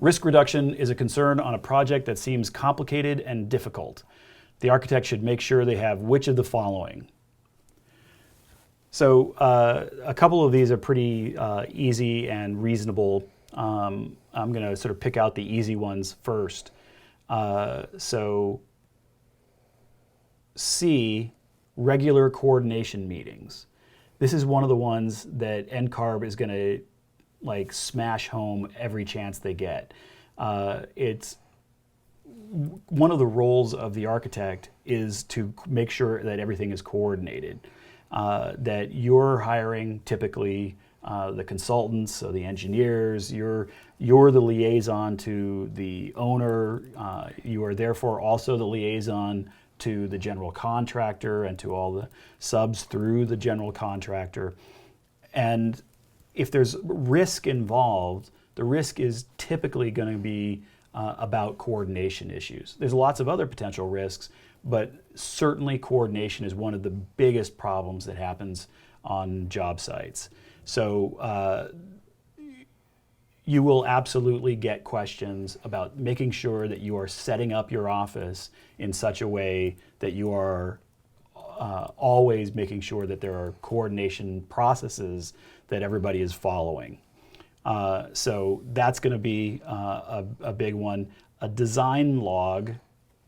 Risk reduction is a concern on a project that seems complicated and difficult. The architect should make sure they have which of the following. So a couple of these are pretty easy and reasonable. I'm going to sort of pick out the easy ones first. So C, regular coordination meetings. This is one of the ones that NCARB is going to like smash home every chance they get. It's one of the roles of the architect is to make sure that everything is coordinated. That you're hiring typically the consultants, so the engineers, you're the liaison to the owner, you are therefore also the liaison to the general contractor and to all the subs through the general contractor. And if there's risk involved, the risk is typically going to be about coordination issues. There's lots of other potential risks, but certainly coordination is one of the biggest problems that happens on job sites. So you will absolutely get questions about making sure that you are setting up your office in such a way that you are always making sure that there are coordination processes that everybody is following. So that's going to be a big one. A design log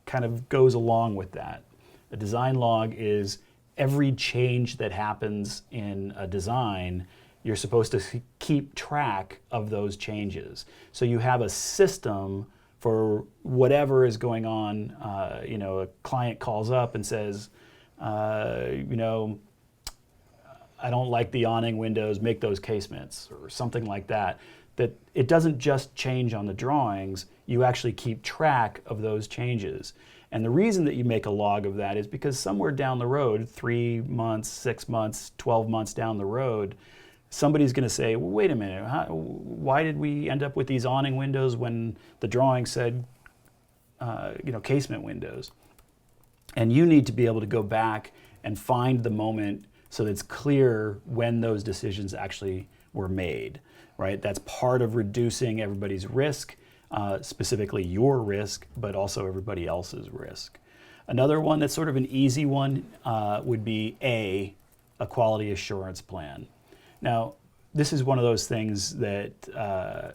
kind of goes along with that. A design log is every change that happens in a design, you're supposed to keep track of those changes. So you have a system for whatever is going on. A client calls up and says, I don't like the awning windows, make those casements, or something like that. That it doesn't just change on the drawings, you actually keep track of those changes. And the reason that you make a log of that is because somewhere down the road, 3 months, 6 months, 12 months down the road, somebody's going to say, well, wait a minute, why did we end up with these awning windows when the drawing said, casement windows? And you need to be able to go back and find the moment so that it's clear when those decisions actually were made, right? That's part of reducing everybody's risk, specifically your risk, but also everybody else's risk. Another one that's sort of an easy one would be a quality assurance plan. Now, this is one of those things that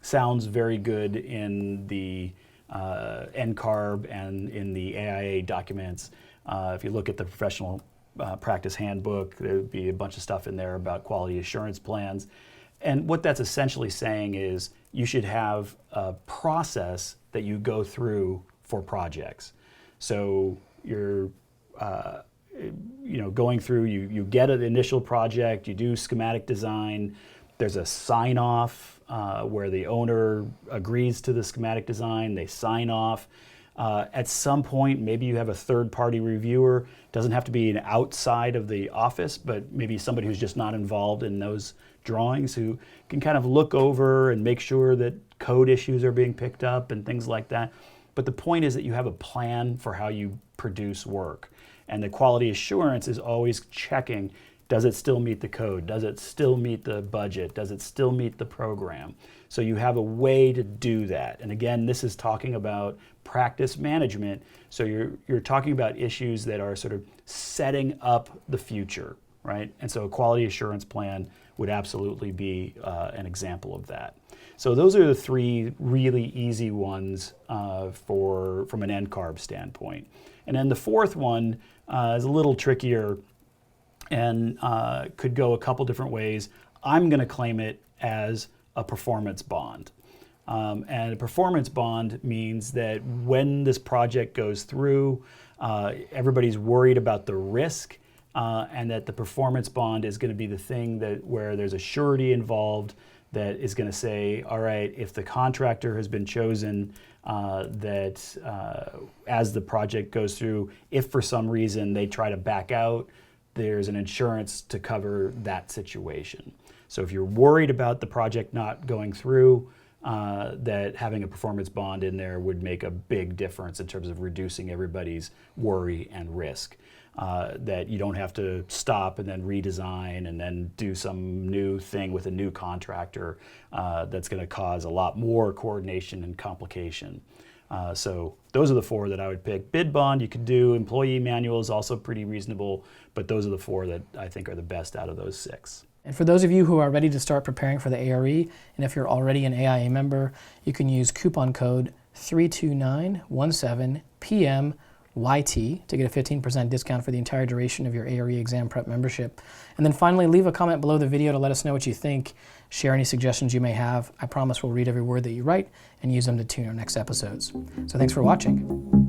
sounds very good in the NCARB and in the AIA documents. If you look at the professional practice handbook, there would be a bunch of stuff in there about quality assurance plans. And what that's essentially saying is you should have a process that you go through for projects. So you're going through, you get an initial project, you do schematic design, there's a sign-off where the owner agrees to the schematic design, they sign off. At some point, maybe you have a third-party reviewer. Doesn't have to be an outside of the office, but maybe somebody who's just not involved in those drawings who can kind of look over and make sure that code issues are being picked up and things like that. But the point is that you have a plan for how you produce work. And the quality assurance is always checking, does it still meet the code? Does it still meet the budget? Does it still meet the program? So you have a way to do that. And again, this is talking about practice management. So you're talking about issues that are sort of setting up the future, right? And so a quality assurance plan would absolutely be an example of that. So those are the three really easy ones from an NCARB standpoint. And then the fourth one is a little trickier and could go a couple different ways. I'm going to claim it as a performance bond. And a performance bond means that when this project goes through, everybody's worried about the risk, and that the performance bond is going to be the thing that where there's a surety involved that is going to say, all right, if the contractor has been chosen, as the project goes through, if for some reason they try to back out, there's an insurance to cover that situation. So if you're worried about the project not going through, that having a performance bond in there would make a big difference in terms of reducing everybody's worry and risk. that you don't have to stop and then redesign and then do some new thing with a new contractor that's going to cause a lot more coordination and complication. So those are the 4 that I would pick. Bid bond you could do. Employee manual is also pretty reasonable, but those are the 4 that I think are the best out of those 6. And for those of you who are ready to start preparing for the ARE, and if you're already an AIA member, you can use coupon code 32917PMYT to get a 15% discount for the entire duration of your ARE exam prep membership. And then finally, leave a comment below the video to let us know what you think. Share any suggestions you may have. I promise we'll read every word that you write and use them to tune our next episodes. So thanks for watching.